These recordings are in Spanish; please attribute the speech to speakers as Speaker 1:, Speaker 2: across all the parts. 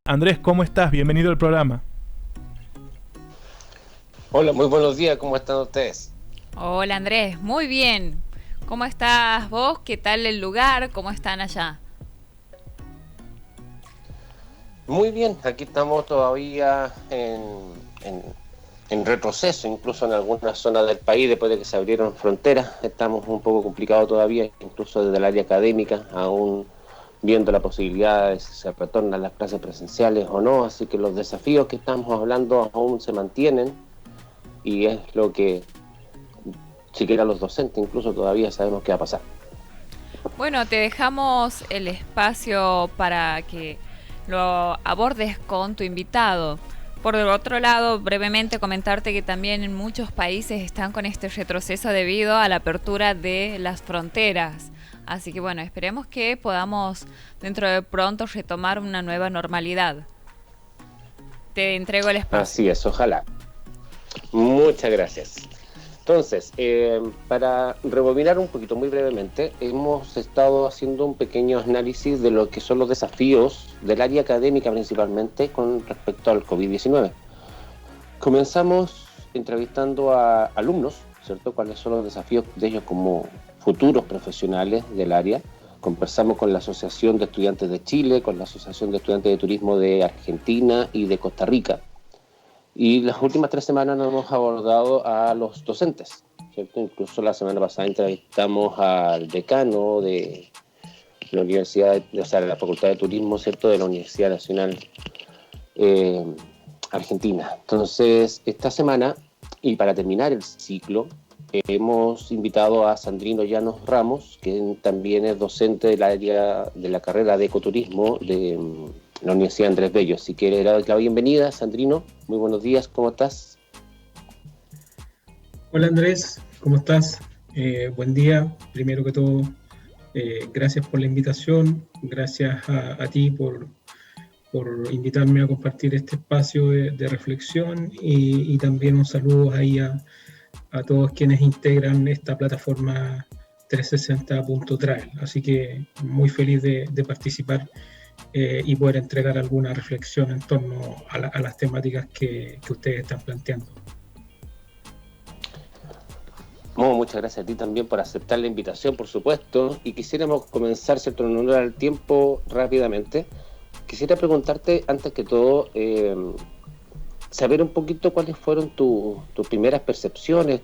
Speaker 1: Andrés, ¿cómo estás? Bienvenido al programa.
Speaker 2: Hola, muy buenos días, ¿cómo están ustedes?
Speaker 3: Hola Andrés, muy bien. ¿Cómo estás vos? ¿Qué tal el lugar? ¿Cómo están allá?
Speaker 2: Muy bien, aquí estamos todavía en retroceso, incluso en algunas zonas del país, después de que se abrieron fronteras, estamos un poco complicados todavía, incluso desde el área académica, aún viendo la posibilidad de si se retornan las clases presenciales o no, así que los desafíos que estamos hablando aún se mantienen y es lo que siquiera los docentes incluso todavía sabemos qué va a pasar.
Speaker 3: Bueno, te dejamos el espacio para que lo abordes con tu invitado. Por el otro lado, brevemente comentarte que también en muchos países están con este retroceso debido a la apertura de las fronteras. Así que bueno, esperemos que podamos dentro de pronto retomar una nueva normalidad. Te entrego el espacio.
Speaker 2: Así es, ojalá. Muchas gracias. Entonces, para rebobinar un poquito muy brevemente, hemos estado haciendo un pequeño análisis de lo que son los desafíos del área académica principalmente con respecto al COVID-19. Comenzamos entrevistando a alumnos, ¿cierto? ¿Cuáles son los desafíos de ellos como futuros profesionales del área? Conversamos con la Asociación de Estudiantes de Chile, con la Asociación de Estudiantes de Turismo de Argentina y de Costa Rica. Y las últimas 3 semanas nos hemos abordado a los docentes, ¿cierto? Incluso la semana pasada entrevistamos al decano de la Universidad, o sea, de la Facultad de Turismo, ¿cierto? De la Universidad Nacional Argentina. Entonces, esta semana, y para terminar el ciclo, hemos invitado a Sandrino Llanos Ramos, que también es docente del área de la carrera de ecoturismo de la Universidad Andrés Bello. Así que le doy la bienvenida, Sandrino. Muy buenos días, ¿cómo estás?
Speaker 4: Hola Andrés, ¿cómo estás? Buen día. Primero que todo, gracias por la invitación, gracias a ti por invitarme a compartir este espacio de reflexión y también un saludo ahí a todos quienes integran esta plataforma 360.travel. Así que muy feliz de participar y poder entregar alguna reflexión en torno a las temáticas que ustedes están planteando.
Speaker 2: Muchas gracias a ti también por aceptar la invitación, por supuesto, y quisiéramos comenzar, ¿cierto?, en honor al tiempo rápidamente. Quisiera preguntarte, antes que todo, saber un poquito cuáles fueron tus primeras percepciones,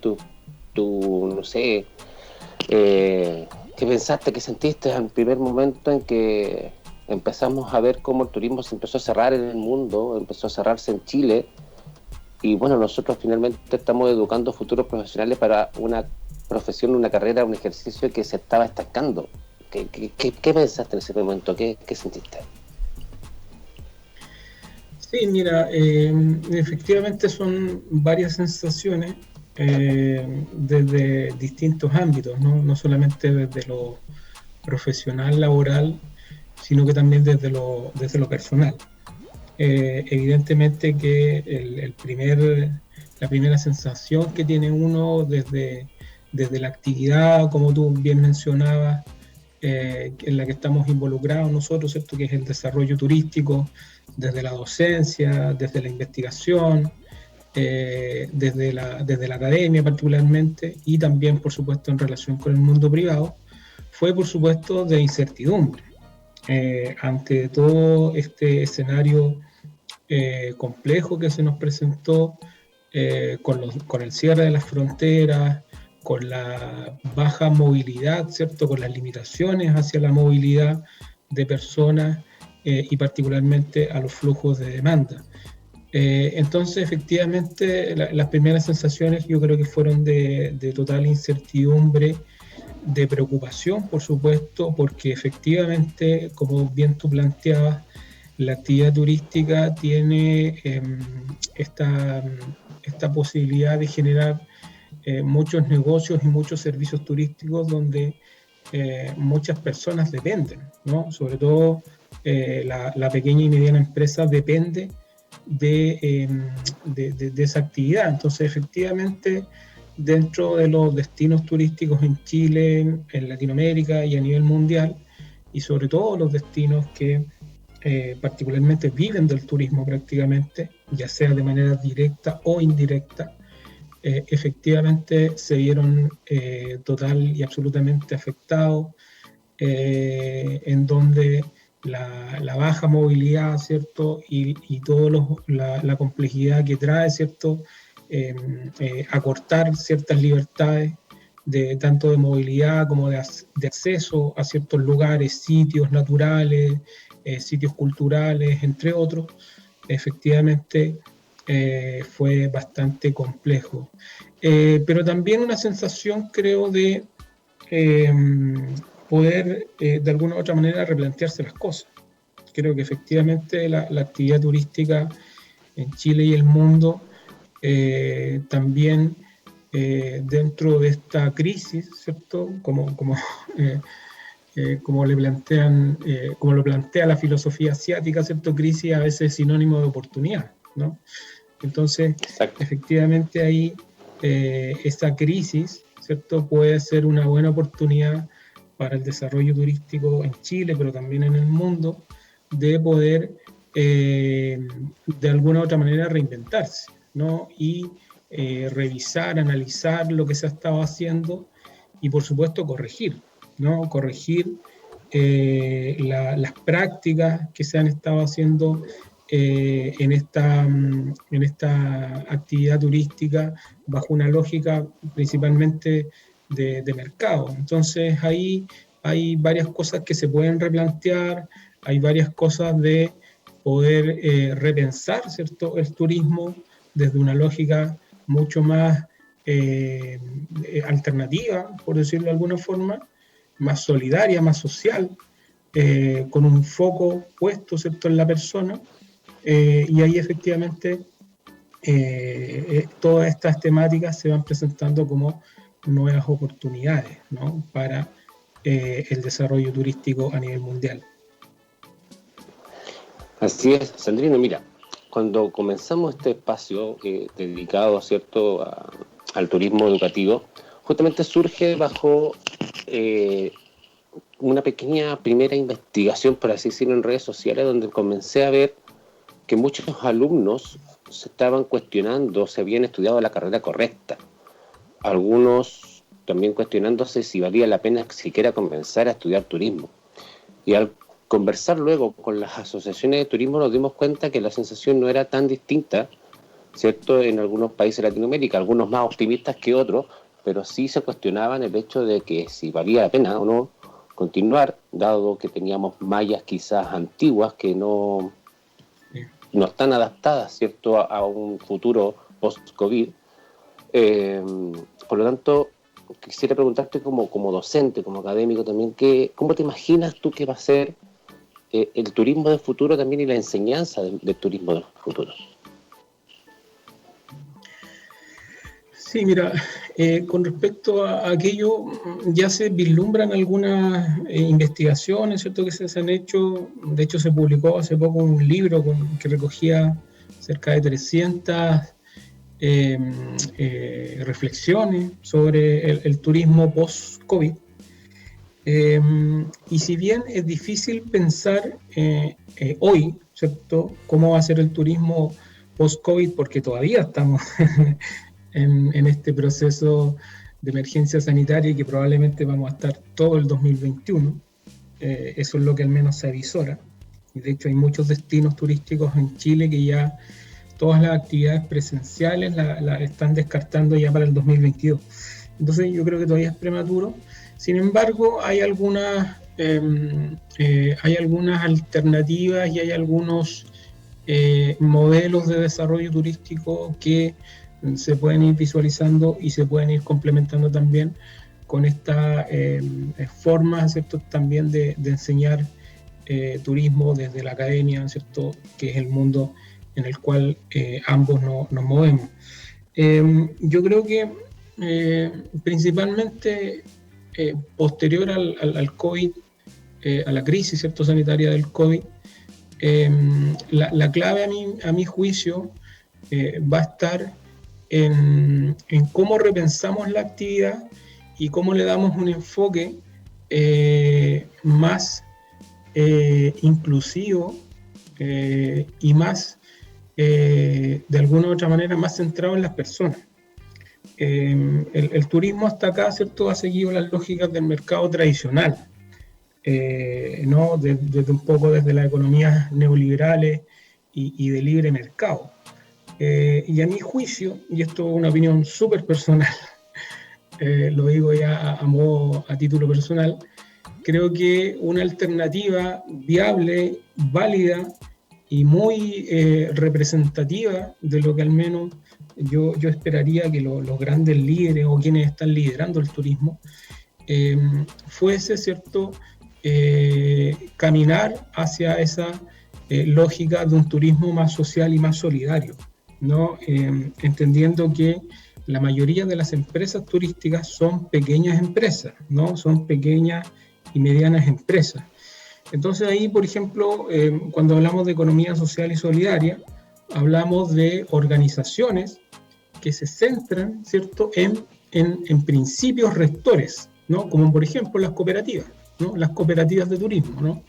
Speaker 2: no sé, qué pensaste, qué sentiste en el primer momento en que empezamos a ver cómo el turismo se empezó a cerrar en el mundo, empezó a cerrarse en Chile, y bueno, nosotros finalmente estamos educando futuros profesionales para una profesión, una carrera, un ejercicio que se estaba estancando. ¿Qué pensaste en ese momento? ¿Qué sentiste?
Speaker 4: Sí, mira, efectivamente son varias sensaciones desde distintos ámbitos, ¿no? No solamente desde lo profesional, laboral, sino que también desde lo personal. Evidentemente que la primera sensación que tiene uno desde la actividad, como tú bien mencionabas, en la que estamos involucrados nosotros, ¿cierto? Que es el desarrollo turístico, desde la docencia, desde la investigación, desde la academia particularmente, y también, por supuesto, en relación con el mundo privado, fue, por supuesto, de incertidumbre. Ante todo este escenario complejo que se nos presentó, con el cierre de las fronteras, con la baja movilidad, ¿cierto? Con las limitaciones hacia la movilidad de personas y particularmente a los flujos de demanda. Entonces, efectivamente, las primeras sensaciones yo creo que fueron de total incertidumbre, de preocupación, por supuesto, porque efectivamente, como bien tú planteabas, la actividad turística tiene esta posibilidad de generar muchos negocios y muchos servicios turísticos donde muchas personas dependen, ¿no? Sobre todo la pequeña y mediana empresa depende de esa actividad. Entonces, efectivamente, dentro de los destinos turísticos en Chile, en Latinoamérica y a nivel mundial, y sobre todo los destinos que particularmente viven del turismo prácticamente, ya sea de manera directa o indirecta, efectivamente se vieron total y absolutamente afectados, en donde la baja movilidad, ¿cierto? Y toda la complejidad que trae, ¿cierto? Acortar ciertas libertades, tanto de movilidad como de acceso a ciertos lugares, sitios naturales, sitios culturales, entre otros, efectivamente fue bastante complejo. Pero también una sensación, creo, de poder de alguna u otra manera replantearse las cosas. Creo que efectivamente la actividad turística en Chile y el mundo también dentro de esta crisis, ¿cierto? Como le plantean, como lo plantea la filosofía asiática, ¿cierto? Crisis a veces es sinónimo de oportunidad, ¿no? Entonces, exacto, efectivamente ahí esta crisis, ¿cierto? Puede ser una buena oportunidad para el desarrollo turístico en Chile, pero también en el mundo, de poder de alguna u otra manera reinventarse, ¿no? Y revisar, analizar lo que se ha estado haciendo y por supuesto corregir, ¿no? Corregir las prácticas que se han estado haciendo en esta actividad turística bajo una lógica principalmente de mercado. Entonces ahí hay varias cosas que se pueden replantear, hay varias cosas de poder repensar, ¿cierto?, el turismo desde una lógica mucho más alternativa, por decirlo de alguna forma, más solidaria, más social, con un foco puesto, ¿cierto?, en la persona, y ahí efectivamente todas estas temáticas se van presentando como nuevas oportunidades, ¿no?, para el desarrollo turístico a nivel mundial.
Speaker 2: Así es, Sandrino. Mira, cuando comenzamos este espacio dedicado, ¿cierto?, al turismo educativo, justamente surge bajo una pequeña primera investigación, por así decirlo, en redes sociales, donde comencé a ver que muchos alumnos se estaban cuestionando si habían estudiado la carrera correcta. Algunos también cuestionándose si valía la pena siquiera comenzar a estudiar turismo. Y al conversar luego con las asociaciones de turismo nos dimos cuenta que la sensación no era tan distinta, ¿cierto?, en algunos países de Latinoamérica, algunos más optimistas que otros, pero sí se cuestionaban el hecho de que si valía la pena o no continuar, dado que teníamos mallas quizás antiguas que no están adaptadas, ¿cierto?, a un futuro post-COVID. Por lo tanto, quisiera preguntarte como docente, como académico también, ¿cómo te imaginas tú que va a ser el turismo del futuro también y la enseñanza del turismo del futuro?
Speaker 4: Sí, mira, con respecto a aquello, ya se vislumbran algunas investigaciones, ¿cierto?, que se han hecho. De hecho, se publicó hace poco un libro que recogía cerca de 300 reflexiones sobre el turismo post-COVID. Y si bien es difícil pensar hoy, ¿cierto?, cómo va a ser el turismo post-COVID, porque todavía estamos en este proceso de emergencia sanitaria y que probablemente vamos a estar todo el 2021. Eso es lo que al menos se avisora. Y de hecho hay muchos destinos turísticos en Chile que ya todas las actividades presenciales las están descartando ya para el 2022. Entonces yo creo que todavía es prematuro. Sin embargo, hay algunas alternativas y hay algunos modelos de desarrollo turístico que se pueden ir visualizando y se pueden ir complementando también con estas formas, ¿cierto?, también de enseñar turismo desde la academia, ¿cierto?, que es el mundo en el cual ambos nos movemos. Yo creo que principalmente posterior al COVID, a la crisis, ¿cierto?, sanitaria del COVID, la clave a mi juicio va a estar en cómo repensamos la actividad y cómo le damos un enfoque más inclusivo y más, de alguna u otra manera, más centrado en las personas. El turismo hasta acá, ¿cierto?, ha seguido las lógicas del mercado tradicional, ¿no? Desde un poco desde las economías neoliberales y de libre mercado. Y a mi juicio, y esto es una opinión súper personal, lo digo ya a título personal, creo que una alternativa viable, válida y muy representativa de lo que al menos yo esperaría que los grandes líderes o quienes están liderando el turismo fuese, ¿cierto?, caminar hacia esa lógica de un turismo más social y más solidario, ¿no? Entendiendo que la mayoría de las empresas turísticas son pequeñas empresas, ¿no? Son pequeñas y medianas empresas. Entonces ahí, por ejemplo, cuando hablamos de economía social y solidaria, hablamos de organizaciones que se centran, ¿cierto?, en principios rectores, ¿no? Como por ejemplo las cooperativas, ¿no? Las cooperativas de turismo, ¿no?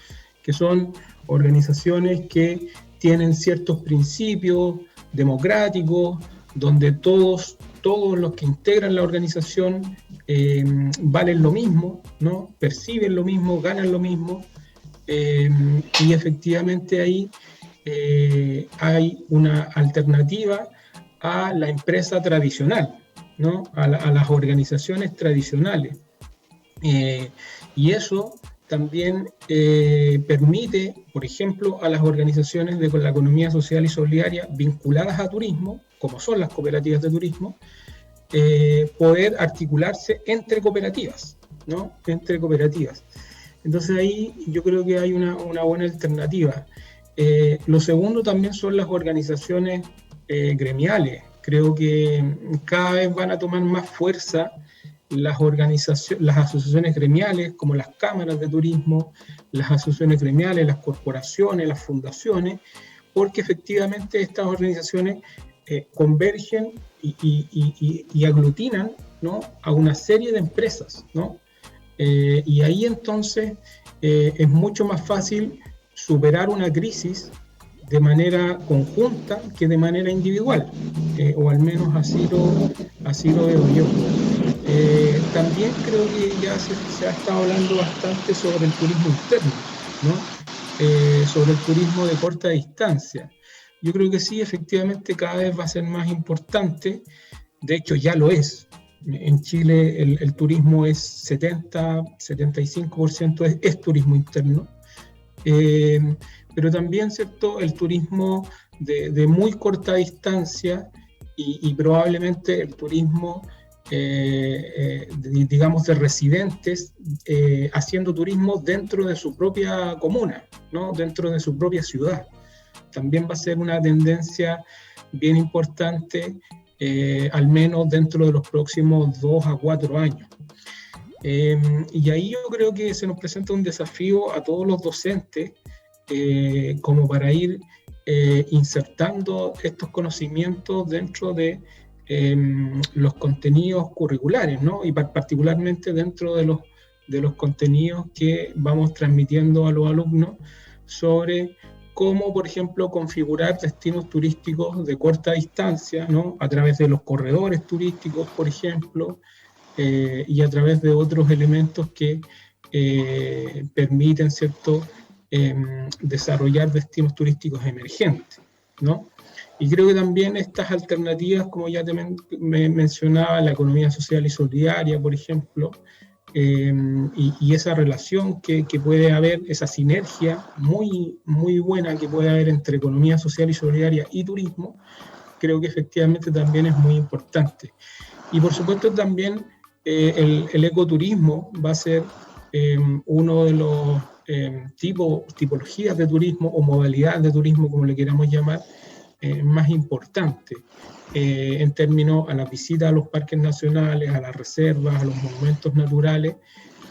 Speaker 4: Que son organizaciones que tienen ciertos principios democráticos, donde todos los que integran la organización valen lo mismo, ¿no? Perciben lo mismo, ganan lo mismo, y efectivamente ahí hay una alternativa a la empresa tradicional, ¿no? A las organizaciones tradicionales. Y eso también permite, por ejemplo, a las organizaciones de la economía social y solidaria vinculadas a turismo, como son las cooperativas de turismo, poder articularse entre cooperativas, ¿no? Entre cooperativas. Entonces ahí yo creo que hay una buena alternativa. Lo segundo también son las organizaciones gremiales. Creo que cada vez van a tomar más fuerza las asociaciones gremiales, como las cámaras de turismo, las asociaciones gremiales, las corporaciones, las fundaciones, porque efectivamente estas organizaciones convergen y aglutinan, ¿no?, a una serie de empresas, ¿no? Y ahí entonces es mucho más fácil superar una crisis de manera conjunta que de manera individual, o al menos así lo veo yo. También creo que ya se ha estado hablando bastante sobre el turismo interno, ¿no? Sobre el turismo de corta distancia. Yo creo que sí, efectivamente cada vez va a ser más importante, de hecho ya lo es. En Chile el turismo es 75% es turismo interno, pero también, ¿cierto?, el turismo de muy corta distancia y probablemente el turismo, digamos, de residentes haciendo turismo dentro de su propia comuna, ¿no?, dentro de su propia ciudad. También va a ser una tendencia bien importante, al menos dentro de los próximos 2 a 4 años. Y ahí yo creo que se nos presenta un desafío a todos los docentes, como para ir insertando estos conocimientos dentro de los contenidos curriculares, ¿no? Y particularmente dentro de los contenidos que vamos transmitiendo a los alumnos sobre cómo, por ejemplo, configurar destinos turísticos de corta distancia, ¿no?, a través de los corredores turísticos, por ejemplo, y a través de otros elementos que permiten, ¿cierto?, desarrollar destinos turísticos emergentes, ¿no? Y creo que también estas alternativas, como ya me mencionaba, la economía social y solidaria, por ejemplo, y esa relación que puede haber, esa sinergia muy, muy buena que puede haber entre economía social y solidaria y turismo, creo que efectivamente también es muy importante. Y por supuesto también el ecoturismo va a ser uno de los tipologías de turismo o modalidades de turismo, como le queramos llamar, más importante en términos a la visita a los parques nacionales, a las reservas, a los monumentos naturales,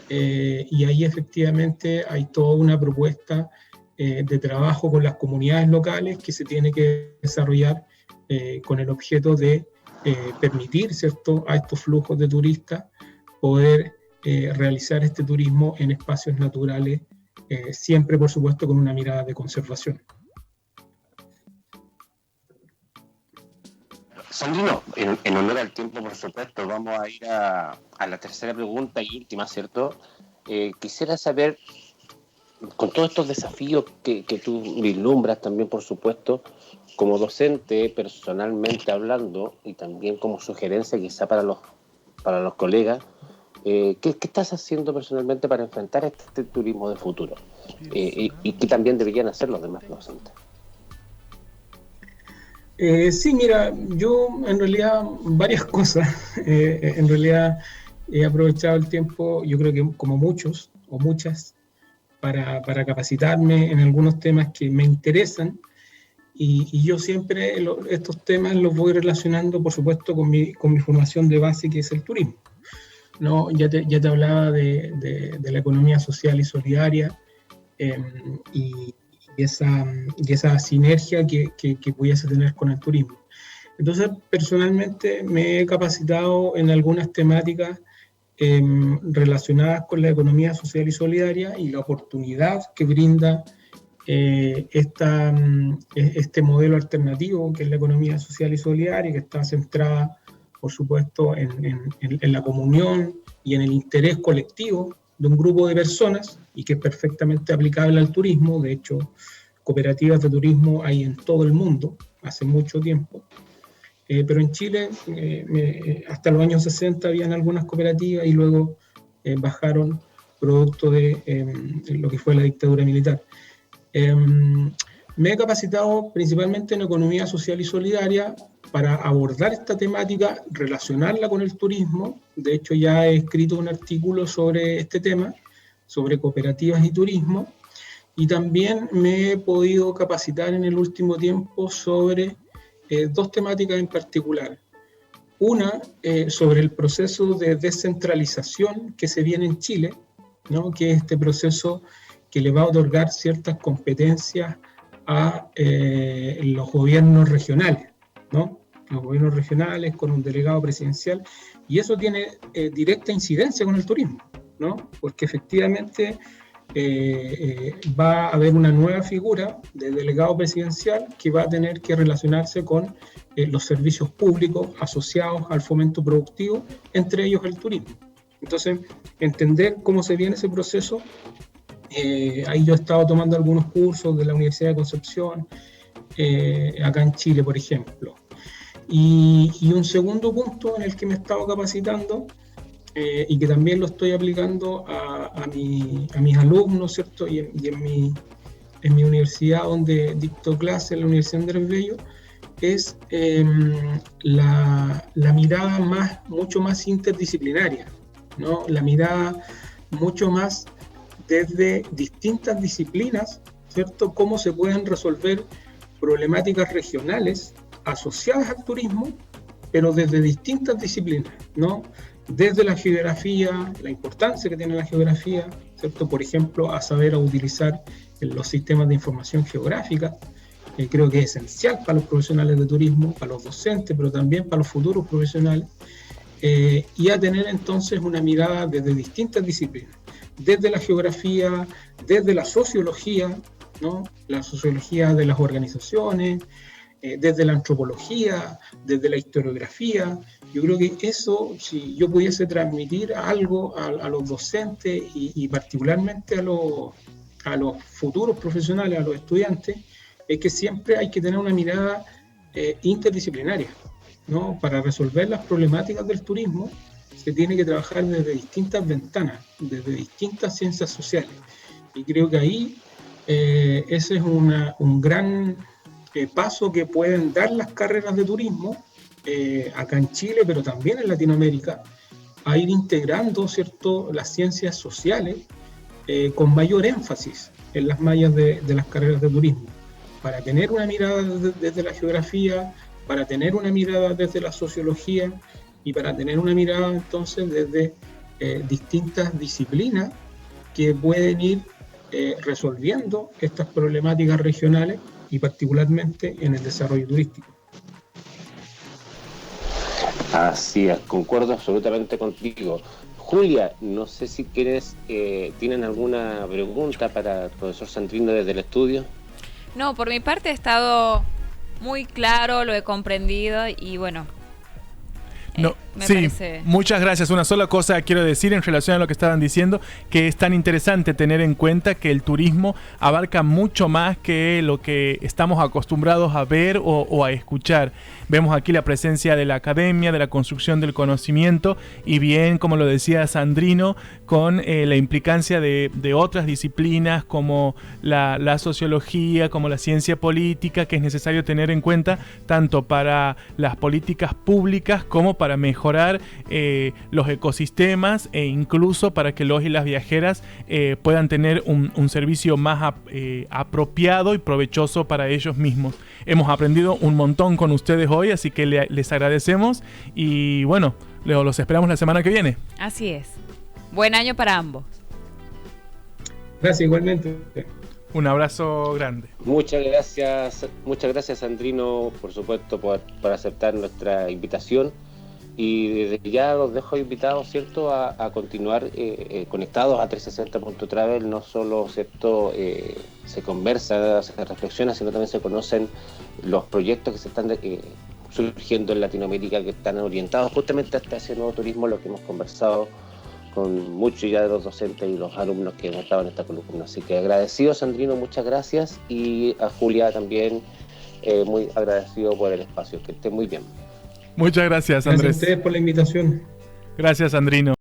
Speaker 4: y ahí efectivamente hay toda una propuesta de trabajo con las comunidades locales que se tiene que desarrollar con el objeto de permitir, ¿cierto?, a estos flujos de turistas poder realizar este turismo en espacios naturales, siempre, por supuesto, con una mirada de conservación.
Speaker 2: Sandrino, en honor al tiempo, por supuesto, vamos a ir a la tercera pregunta y última, ¿cierto? Quisiera saber, con todos estos desafíos que tú vislumbras también, por supuesto, como docente, personalmente hablando, y también como sugerencia quizá para los colegas, ¿qué estás haciendo personalmente para enfrentar este turismo de futuro? Y qué también deberían hacer los demás docentes.
Speaker 4: Sí, mira, yo en realidad varias cosas. En realidad he aprovechado el tiempo, yo creo que como muchos o muchas, para capacitarme en algunos temas que me interesan, y yo siempre estos temas los voy relacionando, por supuesto, con mi formación de base, que es el turismo, ¿no? Ya te hablaba de la economía social y solidaria, y esa sinergia que pudiese tener con el turismo. Entonces, personalmente me he capacitado en algunas temáticas relacionadas con la economía social y solidaria y la oportunidad que brinda este modelo alternativo que es la economía social y solidaria, que está centrada, por supuesto, en la comunión y en el interés colectivo de un grupo de personas, y que es perfectamente aplicable al turismo. De hecho, cooperativas de turismo hay en todo el mundo, hace mucho tiempo. Pero en Chile, hasta los años 60 habían algunas cooperativas y luego bajaron producto de lo que fue la dictadura militar. Me he capacitado principalmente en economía social y solidaria para abordar esta temática, relacionarla con el turismo. De hecho, ya he escrito un artículo sobre este tema, sobre cooperativas y turismo, y también me he podido capacitar en el último tiempo sobre dos temáticas en particular. Una, sobre el proceso de descentralización que se viene en Chile, ¿no?, que es este proceso que le va a otorgar ciertas competencias a los gobiernos regionales, ¿no? Los gobiernos regionales con un delegado presidencial, y eso tiene directa incidencia con el turismo, ¿no? Porque efectivamente va a haber una nueva figura de delegado presidencial que va a tener que relacionarse con los servicios públicos asociados al fomento productivo, entre ellos el turismo. Entonces, entender cómo se viene ese proceso, ahí yo he estado tomando algunos cursos de la Universidad de Concepción, acá en Chile, por ejemplo. Y un segundo punto en el que me he estado capacitando, y que también lo estoy aplicando a mis alumnos, ¿cierto? Y en mi universidad, donde dicto clases, en la Universidad Andrés Bello, es la mirada mucho más interdisciplinaria, ¿no? La mirada mucho más desde distintas disciplinas, ¿cierto? Cómo se pueden resolver problemáticas regionales asociadas al turismo, pero desde distintas disciplinas, ¿no? Desde la geografía, la importancia que tiene la geografía, ¿cierto? Por ejemplo, a saber utilizar los sistemas de información geográfica, creo que es esencial para los profesionales de turismo, para los docentes, pero también para los futuros profesionales, y a tener entonces una mirada desde distintas disciplinas, desde la geografía, desde la sociología, ¿no? La sociología de las organizaciones, desde la antropología, desde la historiografía. Yo creo que eso, si yo pudiese transmitir algo a los docentes y particularmente a los futuros profesionales, a los estudiantes, es que siempre hay que tener una mirada interdisciplinaria, ¿no? Para resolver las problemáticas del turismo se tiene que trabajar desde distintas ventanas, desde distintas ciencias sociales. Y creo que ahí ese es un gran paso que pueden dar las carreras de turismo acá en Chile, pero también en Latinoamérica, a ir integrando, ¿cierto?, las ciencias sociales con mayor énfasis en las mallas de las carreras de turismo, para tener una mirada desde la geografía, para tener una mirada desde la sociología y para tener una mirada entonces desde distintas disciplinas que pueden ir resolviendo estas problemáticas regionales y particularmente en el desarrollo turístico.
Speaker 2: Así es, concuerdo absolutamente contigo. Julia, no sé si tienen alguna pregunta para el profesor Sandrino desde el estudio.
Speaker 3: No, por mi parte ha estado muy claro, lo he comprendido y bueno.
Speaker 1: No,
Speaker 3: Me
Speaker 1: sí,
Speaker 3: parece...
Speaker 1: muchas gracias. Una sola cosa quiero decir en relación a lo que estaban diciendo, que es tan interesante tener en cuenta que el turismo abarca mucho más que lo que estamos acostumbrados a ver o a escuchar. Vemos aquí la presencia de la academia, de la construcción del conocimiento y bien, como lo decía Sandrino, con la implicancia de otras disciplinas como la sociología, como la ciencia política, que es necesario tener en cuenta tanto para las políticas públicas como para mejorar los ecosistemas e incluso para que los y las viajeras puedan tener un servicio más apropiado y provechoso para ellos mismos. Hemos aprendido un montón con ustedes hoy, así que les agradecemos y bueno, los esperamos la semana que viene.
Speaker 3: Así es. Buen año para ambos.
Speaker 4: Gracias, igualmente.
Speaker 1: Un abrazo grande.
Speaker 2: Muchas gracias Sandrino, por supuesto, por aceptar nuestra invitación. Y desde ya los dejo invitados, ¿cierto?, a continuar conectados a 360.travel. No solo, ¿cierto?, se conversa, se reflexiona, sino también se conocen los proyectos que se están surgiendo en Latinoamérica, que están orientados justamente hasta ese nuevo turismo, lo que hemos conversado con muchos ya de los docentes y los alumnos que hemos estado en esta columna. Así que agradecido, Sandrino, muchas gracias, y a Julia también muy agradecido por el espacio. Que esté muy bien.
Speaker 1: Muchas gracias, Andrés.
Speaker 4: Gracias a ustedes por la invitación.
Speaker 1: Gracias, Sandrino.